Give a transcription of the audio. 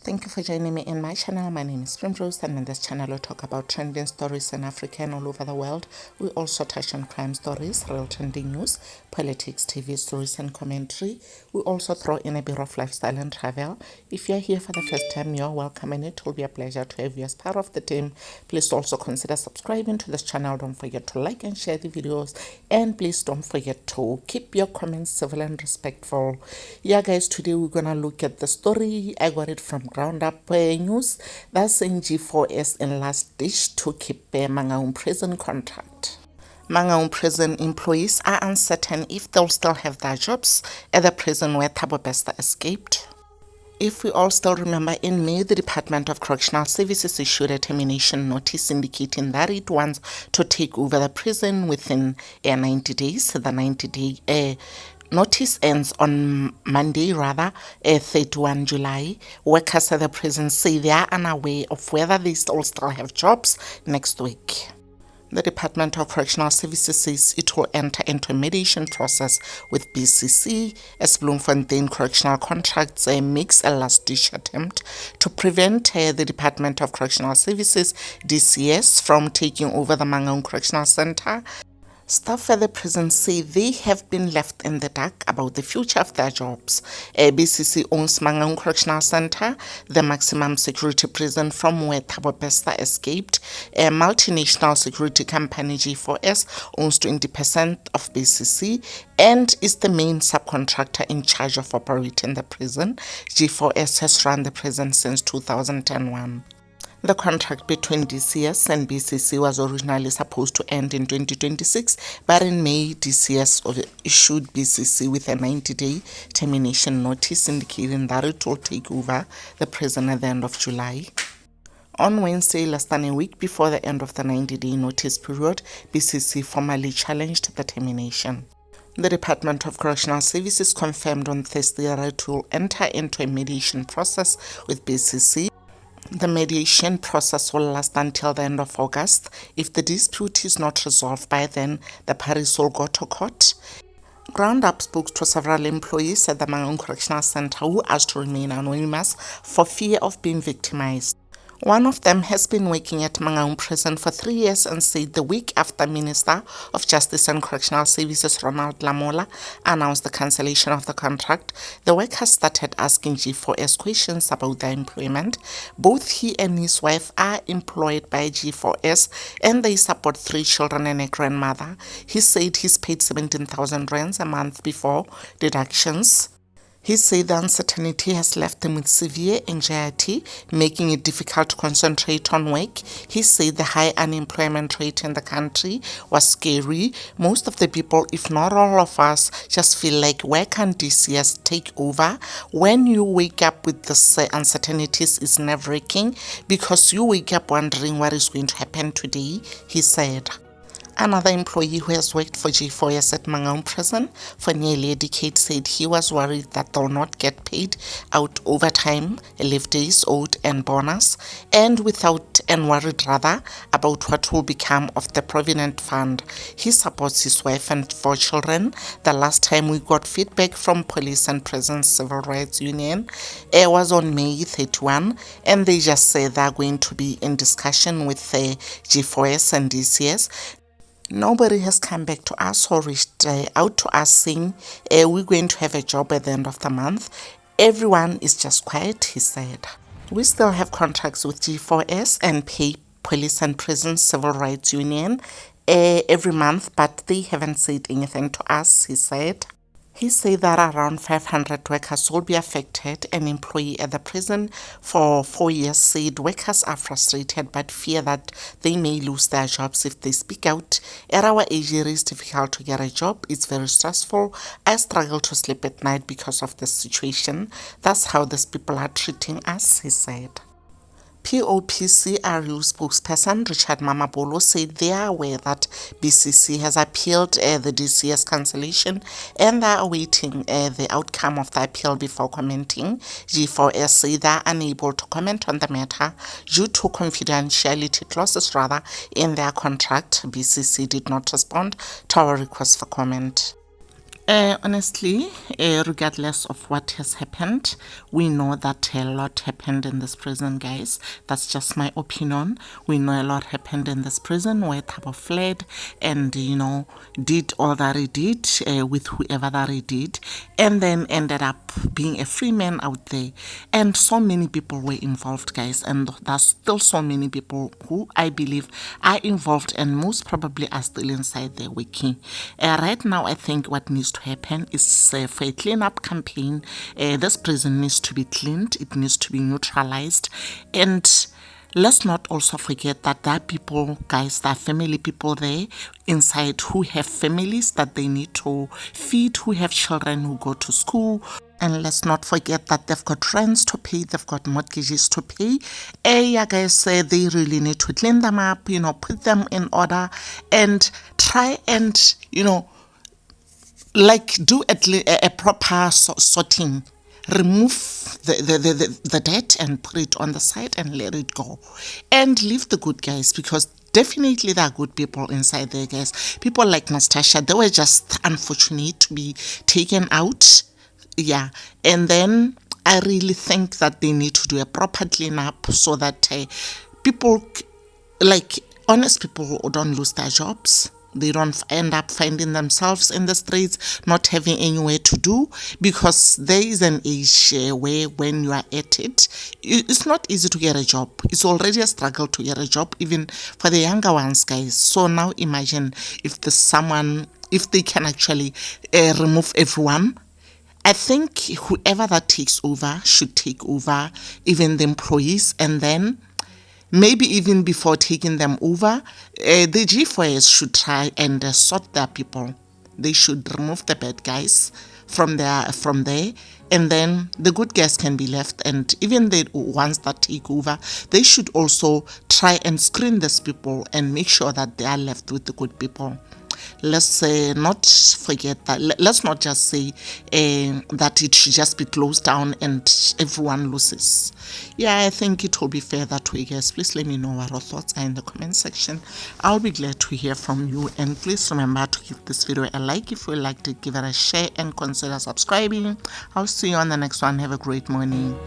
Thank you for joining me in my channel. My name is Primrose, and in this channel we talk about trending stories in Africa and all over the world. We also touch on crime stories, real trending news, politics, TV stories and commentary. We also throw in a bit of lifestyle and travel. If you're here for the first time, you're welcome, and it will be a pleasure to have you as part of the team. Please also consider subscribing to this channel. Don't forget to like and share the videos, and please don't forget to keep your comments civil and respectful. Yeah guys, today we're gonna look at the story. I got it from Ground Up News. That's in G4S in last ditch to keep Mangaung prison contract. Mangaung prison employees are uncertain if they'll still have their jobs at the prison where Thabo escaped. If we all still remember, in May, the Department of Correctional Services issued a termination notice indicating that it wants to take over the prison within 90 days. The 90-day notice ends on Monday, 31 July. Workers at the prison say they are unaware of whether they still have jobs next week. The Department of Correctional Services says it will enter into a mediation process with BCC as Bloemfontein Correctional Contracts makes a last-ditch attempt to prevent the Department of Correctional Services, DCS, from taking over the Mangaung Correctional Center. Staff at the prison say they have been left in the dark about the future of their jobs. BCC owns Mangaung Correctional Center, the maximum security prison from where Thabo escaped. A multinational security company, G4S, owns 20% of BCC and is the main subcontractor in charge of operating the prison. G4S has run the prison since 2001. The contract between DCS and BCC was originally supposed to end in 2026, but in May, DCS issued BCC with a 90-day termination notice indicating that it will take over the prison at the end of July. On Wednesday, less than a week before the end of the 90-day notice period, BCC formally challenged the termination. The Department of Correctional Services confirmed on Thursday that it will enter into a mediation process with BCC. The mediation process will last until the end of August. If the dispute is not resolved by then, the parties will go to court. Ground Up spoke to several employees at the Mangaung Correctional Center who asked to remain anonymous for fear of being victimized. One of them has been working at Mangaung prison for 3 years and said the week after Minister of Justice and Correctional Services Ronald Lamola announced the cancellation of the contract, the workers started asking G4S questions about their employment. Both he and his wife are employed by G4S and they support 3 children and a grandmother. He said he's paid 17,000 rands a month before deductions. He said the uncertainty has left him with severe anxiety, making it difficult to concentrate on work. He said the high unemployment rate in the country was scary. Most of the people, if not all of us, just feel like, where can DCS take over? When you wake up with this uncertainties, is nerve-wracking because you wake up wondering what is going to happen today, he said. Another employee who has worked for G4S at Mangaung prison for nearly a decade said he was worried that they'll not get paid out overtime, leave days owed and bonus, and worried about what will become of the Provident Fund. He supports his wife and 4 children. The last time we got feedback from Police and Prison Civil Rights Union was on May 31, and they just say they're going to be in discussion with G4S and DCS. Nobody has come back to us or reached out to us saying we're going to have a job at the end of the month. Everyone is just quiet, he said. We still have contracts with G4S and pay Police and Prison Civil Rights Union every month, but they haven't said anything to us, he said. He said that around 500 workers will be affected. An employee at the prison for 4 years said workers are frustrated but fear that they may lose their jobs if they speak out. At our age, it is difficult to get a job. It's very stressful. I struggle to sleep at night because of the situation. That's how these people are treating us, he said. POPCRU spokesperson Richard Mamabolo said they are aware that BCC has appealed the DCS cancellation and they are awaiting the outcome of the appeal before commenting. G4S say they are unable to comment on the matter due to confidentiality clauses in their contract. BCC did not respond to our request for comment. Honestly, regardless of what has happened, we know that a lot happened in this prison, guys. That's just my opinion. We know a lot happened in this prison where Thabo fled and, did all that he did with whoever that he did, and then ended up being a free man out there. And so many people were involved, guys, and there's still so many people who I believe are involved and most probably are still inside there working. Right now, I think what needs to happen is for a clean-up campaign. This prison needs to be cleaned. It needs to be neutralized. And let's not also forget that there are people, guys, there are family people there inside who have families that they need to feed, who have children who go to school. And let's not forget that they've got rents to pay, they've got mortgages to pay. Yeah, guys, they really need to clean them up, put them in order and try and, like do a proper sorting. Remove the debt and put it on the side and let it go. And leave the good guys, because definitely there are good people inside there, guys. People like Nastasha, they were just unfortunate to be taken out. Yeah. And then I really think that they need to do a proper cleanup so that people, like honest people, don't lose their jobs. They don't end up finding themselves in the streets, not having anywhere to do, because there is an age where when you are at it, it's not easy to get a job. It's already a struggle to get a job, even for the younger ones, guys. So now imagine if if they can actually remove everyone. I think whoever that takes over should take over even the employees, and then maybe even before taking them over, the G4S should try and sort their people. They should remove the bad guys from there, and then the good guys can be left. And even the ones that take over, they should also try and screen these people and make sure that they are left with the good people. Let's not forget that. Let's not just say that it should just be closed down and everyone loses. Yeah, I think it will be fair that way, guys. Please let me know what your thoughts are in the comment section. I'll be glad to hear from you, and please remember to give this video a like if you liked it, give it a share, and consider subscribing. I'll see you on the next one. Have a great morning.